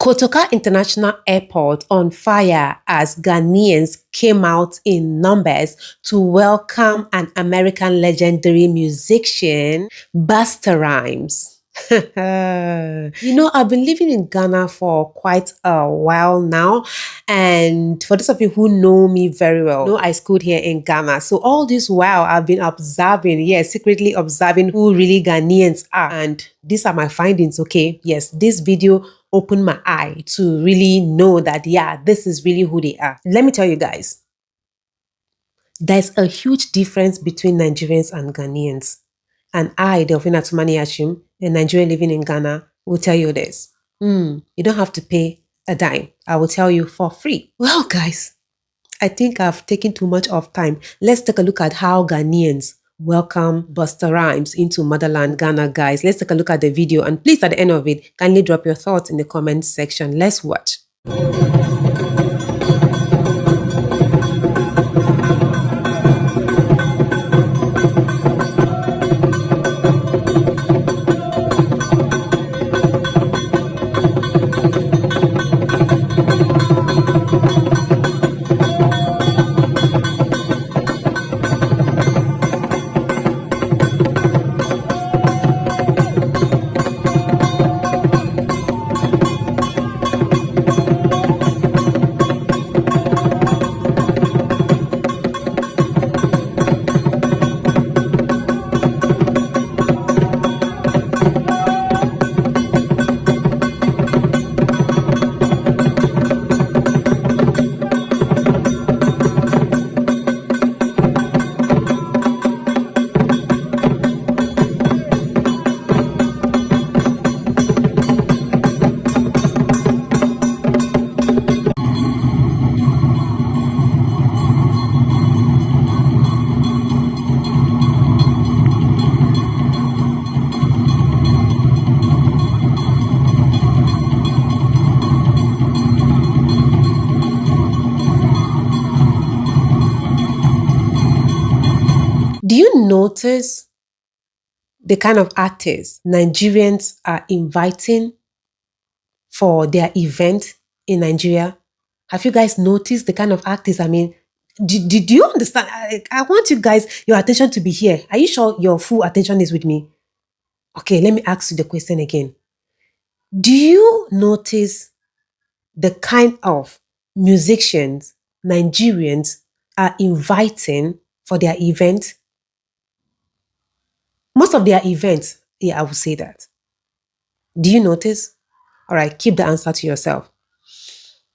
Kotoka International Airport on fire as Ghanaians came out in numbers to welcome an American legendary musician, Busta Rhymes. I've been living in Ghana for quite a while now. And for those of you who know me very well, know I schooled here in Ghana. So all this while I've been observing, secretly observing who really Ghanaians are. And these are my findings, okay? Yes, this video opened my eye to really know that, this is really who they are. Let me tell you guys, there's a huge difference between Nigerians and Ghanaians. And I, Delphina Tumani Ashim, a Nigerian living in Ghana, will tell you this. You don't have to pay a dime. I will tell you for free. Well, guys, I think I've taken too much of time. Let's take a look at how Ghanaians welcome Busta Rhymes into Motherland, Ghana, guys. Let's take a look at the video. And please, at the end of it, kindly drop your thoughts in the comment section. Let's watch. Do you notice the kind of artists Nigerians are inviting for their event in Nigeria? Have you guys noticed the kind of artists? I mean, do you understand? I want you guys, your attention to be here. Are you sure your full attention is with me? Okay, let me ask you the question again. Do you notice the kind of musicians Nigerians are inviting for their event? Most of their events, I would say that. Do you notice? All right, keep the answer to yourself.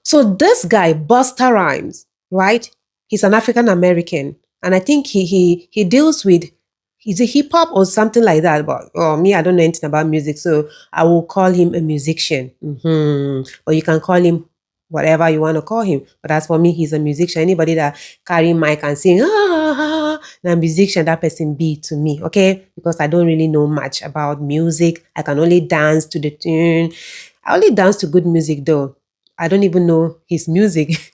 So this guy, Busta Rhymes, right? He's an African American, and I think he deals with, he's a hip hop or something like that. But me, I don't know anything about music, so I will call him a musician. Or you can call him whatever you want to call him. But as for me, he's a musician. Anybody that carry mic and sing, now musician, that person be to me, okay? Because I don't really know much about music. I can only dance to the tune. I only dance to good music though. I don't even know his music.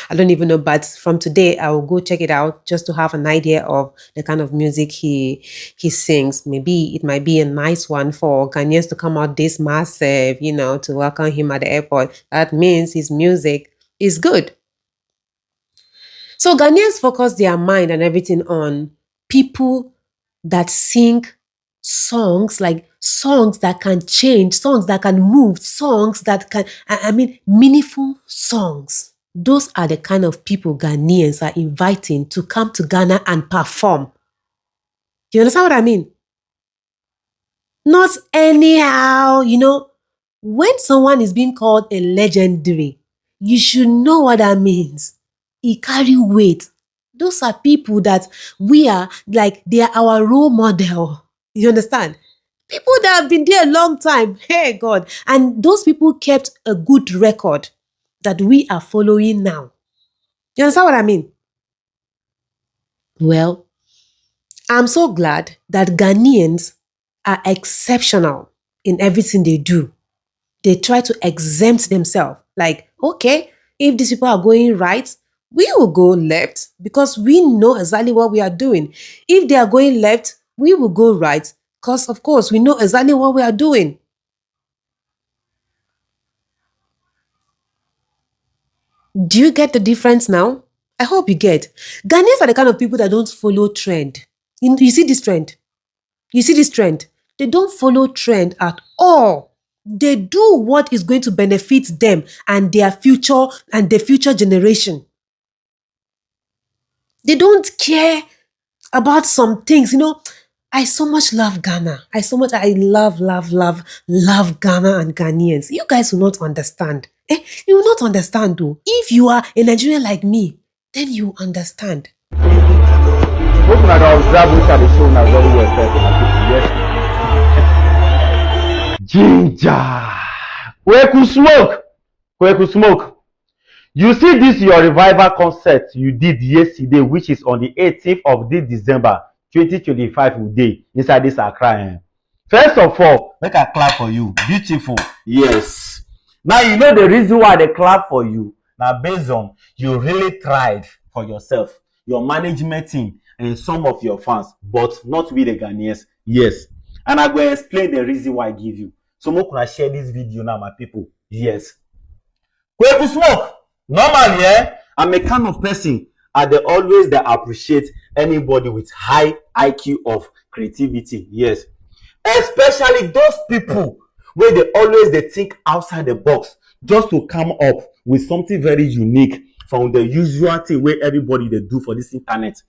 I don't even know, but from today, I will go check it out just to have an idea of the kind of music he sings. Maybe it might be a nice one for Ghanaians to come out this massive, to welcome him at the airport. That means his music is good. So Ghanaians focus their mind and everything on people that sing songs, like songs that can change, songs that can move, songs that can, meaningful songs. Those are the kind of people Ghanaians are inviting to come to Ghana and perform. You understand what I mean? Not anyhow, when someone is being called a legendary, you should know what that means. He carry weight. Those are people that we are, like, they are our role model. You understand? People that have been there a long time. Hey, God. And those people kept a good record that we are following now. You understand what I mean? Well, I'm so glad that Ghanaians are exceptional in everything they do. They try to exempt themselves. Like, okay, if these people are going right, we will go left because we know exactly what we are doing. If they are going left, we will go right because, of course, we know exactly what we are doing. Do you get the difference now? I hope you get. Ghanaians are the kind of people that don't follow trend. You see this trend? You see this trend? They don't follow trend at all. They do what is going to benefit them and their future and the future generation. They don't care about some things. I so much love Ghana. I love Ghana and Ghanaians. You guys will not understand. You will not understand though. If you are a Nigerian like me, then you understand. Hope I can observe which are the show now very well. Yes. Ginger. Kweku Smoke. Kweku Smoke. You see this your revival concert you did yesterday, which is on the 18th of this December 2025 day inside this Accra. First of all, make a clap for you. Beautiful. Yes. Now you know the reason why they clap for you. Now based on you really tried for yourself, your management team, and some of your fans, but not with the Ghanaians. Yes. And I'm going to explain the reason why I give you. So I'm going to share this video now, my people. Yes. Kweku Smoke. Normally, I'm a kind of person they always appreciate anybody with high IQ of creativity. Yes. Especially those people where they think outside the box just to come up with something very unique from the usual thing where everybody they do for this internet.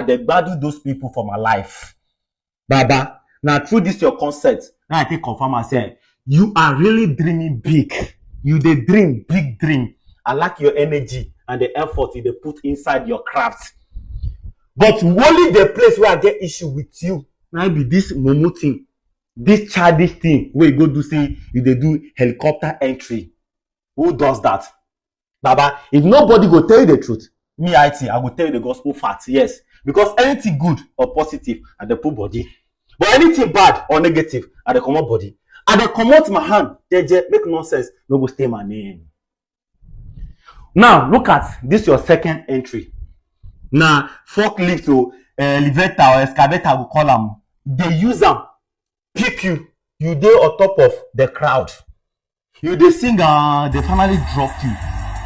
They value those people for my life. Baba, now through this your concept, now I think confirm and say you are really dreaming big. You they dream big dream. I like your energy and the effort you they put inside your craft. But only the place where I get issue with you now be this momo thing, this childish thing where you go do say you they do helicopter entry. Who does that? Baba, if nobody go tell you the truth, me I will tell you the gospel facts. Yes, because anything good or positive at the poor body, but anything bad or negative at the common body, at the common my hand, they just make nonsense. No go stay my name. Now look at this your second entry. Now forklift to elevator or excavator we call them. They use them pick you. You dey on top of the crowd. You they sing they finally drop you.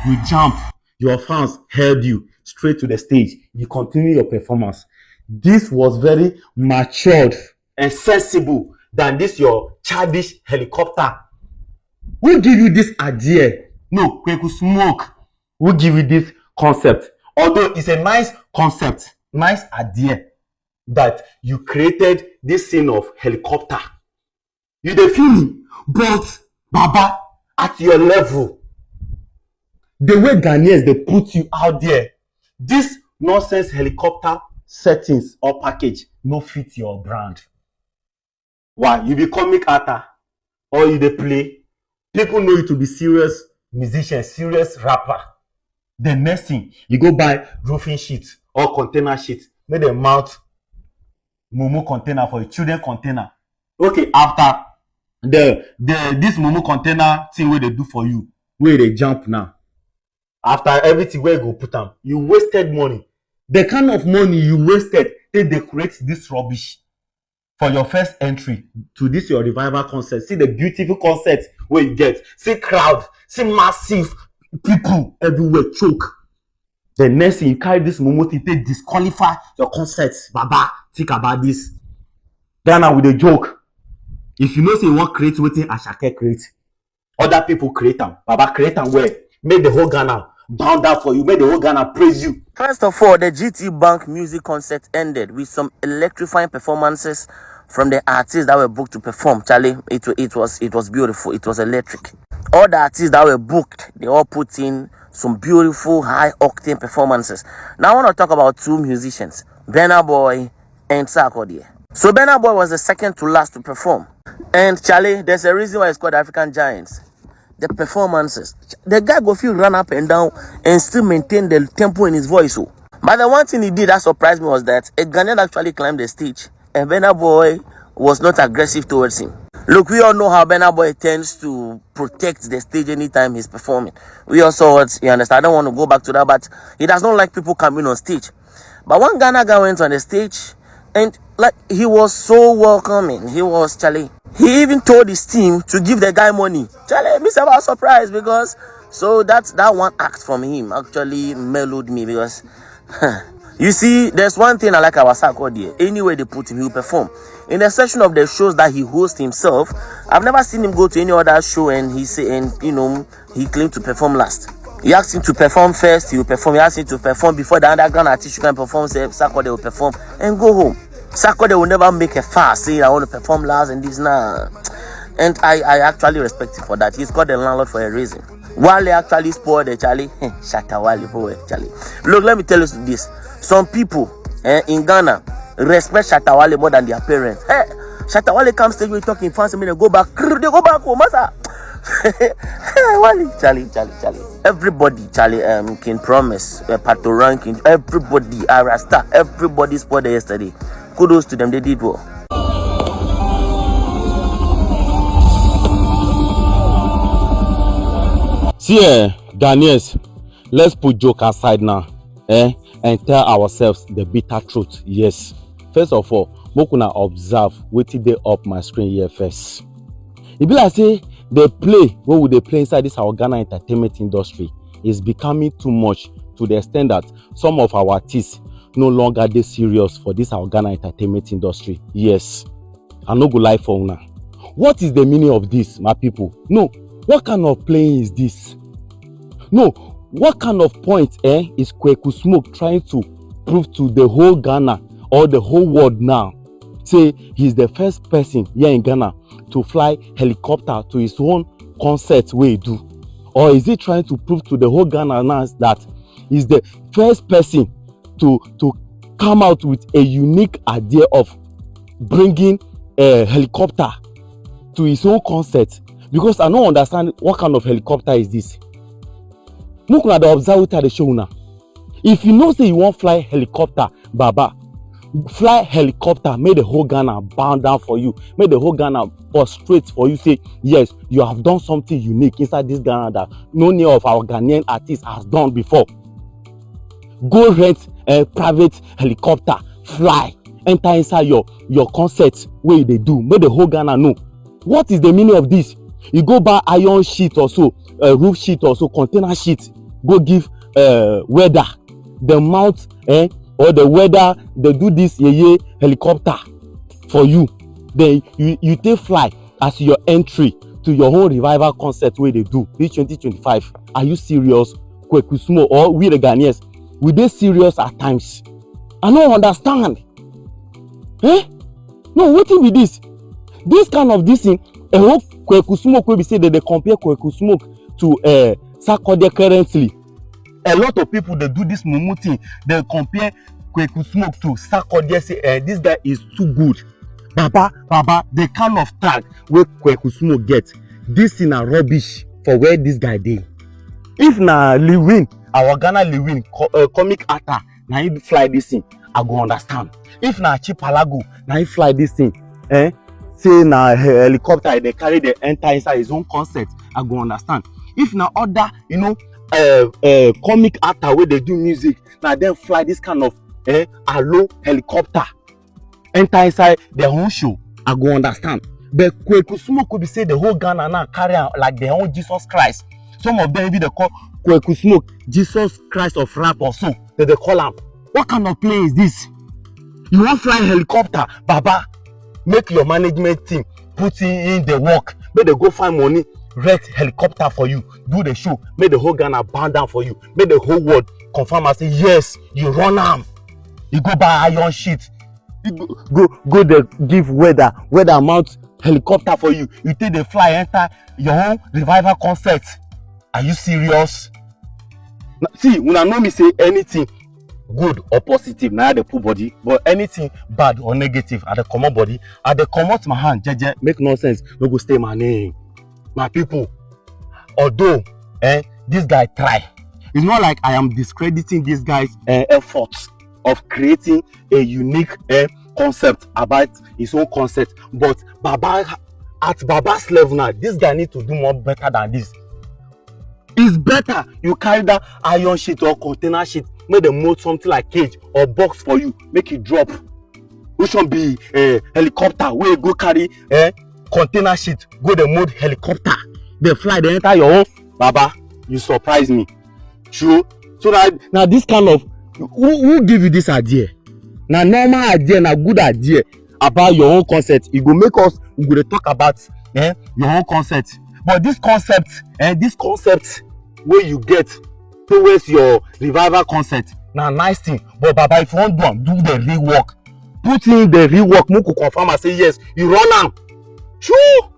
You jump. Your fans held you straight to the stage. You continue your performance. This was very matured and sensible than this your childish helicopter. Who give you this idea? No, Kweku Smoke. Who give you this concept? Although it's a nice concept, nice idea that you created this scene of helicopter. You dey feel me? But Baba, at your level, the way Ghanaians they put you out there, this nonsense helicopter settings or package no fit your brand. Why? You be comic actor or you dey play. People know you to be serious musician, serious rapper. The next thing, you go buy roofing sheet or container sheet. Make them mount Momo container for a children container. Okay, after this Momo container thing where they do for you, where they jump now. After everything where you go put them, you wasted money. The kind of money you wasted, they decorate this rubbish for your first entry to this your revival concert. See the beautiful concert where you get. See crowd, see massive people everywhere choke. The next thing you carry this Momo thing, they disqualify your concerts. Baba, think about this. Ghana with a joke. If you know say you want create waiting Ashake create, other people create them. Baba create them where make the whole Ghana bow down for you, make the whole Ghana praise you. First of all, the GT Bank music concert ended with some electrifying performances from the artists that were booked to perform. Charlie, it was beautiful. It was electric. All the artists that were booked, they all put in some beautiful high octane performances. Now I want to talk about two musicians, Burna Boy and Sarkodie. So Burna Boy was the second to last to perform. And Charlie, there's a reason why it's called African Giants. The performances. The guy go feel run up and down and still maintain the tempo in his voice. Oh. But the one thing he did that surprised me was that a Ghanaian actually climbed the stage and Burna Boy was not aggressive towards him. Look, we all know how Burna Boy tends to protect the stage anytime he's performing. We all saw it, you understand? I don't want to go back to that, but he does not like people coming on stage. But one Ghana guy went on the stage and like he was so welcoming. He was Charlie. He even told his team to give the guy money. Charlie, me I was surprised because so that one act from him actually mellowed me because you see, there's one thing I like about Sako there. Anywhere they put him, he will perform. In the section of the shows that he hosts himself, I've never seen him go to any other show and he say and he claimed to perform last. He asked him to perform first, he will perform. He asked him to perform before the underground artist can perform. Say Sako they will perform and go home. Sako they will never make a fuss saying I want to perform last and this now. And I actually respect him for that. He's called the landlord for a reason. Wale actually spoiled the Charlie. Shatta Wale, boy, Charlie. Look, let me tell you this. Some people in Ghana respect Shatta Wale more than their parents. Hey, Shatta Wale comes to you talking fancy, they go back home, massa. Wale, Charlie. Everybody, Charlie, can promise, Pato ranking, everybody, Arasta, everybody spoiled yesterday. Kudos to them, they did well. See, Ghanaians, let's put joke aside now, and tell ourselves the bitter truth. Yes. First of all, Mokuna observe wetin dey up my screen here first. E be like say the play wey we dey play inside this our Ghana entertainment industry is becoming too much to the extent that some of our artists no longer dey serious for this our Ghana entertainment industry. Yes, I no go lie for una. What is the meaning of this, my people? No, what kind of playing is this? No, what kind of point is Kweku Smoke trying to prove to the whole Ghana or the whole world now? Say he's the first person here in Ghana to fly helicopter to his own concert wey he do, or is he trying to prove to the whole Ghana now that he's the first person to come out with a unique idea of bringing a helicopter to his own concert? Because I don't understand what kind of helicopter is this. Look at the observe the show now. If you know say you want fly helicopter, Baba, fly helicopter, make the whole Ghana bow down for you, make the whole Ghana prostrate for you. Say yes, you have done something unique inside this Ghana that no any of our Ghanaian artists has done before. Go rent a private helicopter, fly, enter inside your concert where they do, make the whole Ghana know. What is the meaning of this? You go buy iron sheet or so, roof sheet or so, container sheet, go give weather, the mount or the weather, they do this helicopter for you. Then you take fly as your entry to your whole revival concert where they do this 2025. Are you serious? Kweku Smoke or we the Ghanaians, we dey serious at times? I don't understand. No, wetin be this? This kind of this thing, I hope Kweku Smoke will be say that they compare Kweku Smoke to Sarkodie currently. A lot of people they do this mumu thing. They compare Kweku Smoke to Sarkodie. Say this guy is too good. Baba, the kind of tag where Kweku Smoke get, this thing are rubbish for where this guy dey. If na Lewin, our Ghana Lewin, comic actor, now he fly this thing, I go understand. If na Chipalago, now he fly this thing, say na helicopter, they carry the enter inside his own concert, I go understand. If na other, comic actor where they do music, now then fly this kind of allo helicopter, enter inside their own show, I go understand. But Kweku Smoke could be say the whole Ghana now carry out like their own Jesus Christ. Some of them even they call Kweku Smoke Jesus Christ of rap or so, they call him. What kind of play is this? You want fly helicopter, Baba? Make your management team put in the work. Make they go find money, rent helicopter for you, do the show, make the whole Ghana bow down for you, make the whole world confirm and say yes, you run am. You go buy iron sheet, you go there give weather mount helicopter for you. You take the fly enter your own revival concert. Are you serious? Now, see, when I know me say anything good or positive, now the poor body, but anything bad or negative at the common body, at the common my hand, jeje, make no sense. No go stay my name, my people. Although, this guy try. It's not like I am discrediting this guy's efforts of creating a unique concept about his own concept. But at Baba's level now, this guy needs to do more better than this. It's better you carry that iron sheet or container sheet, make them mold something like cage or box for you, make it drop. Which one be helicopter where you go carry container shit go dey mode helicopter dey fly dey enter your own. Baba, you surprise me. True. So na this kind of who give you this idea? Na normal idea, na good idea about your own concept. E go make us, we go dey talk about your own concept. But this concept wey you get towards your revival concept na nice thing. But Baba, if you wan do am, do the real work. Put in the real work. Make we confirm and say yes, you run am. True.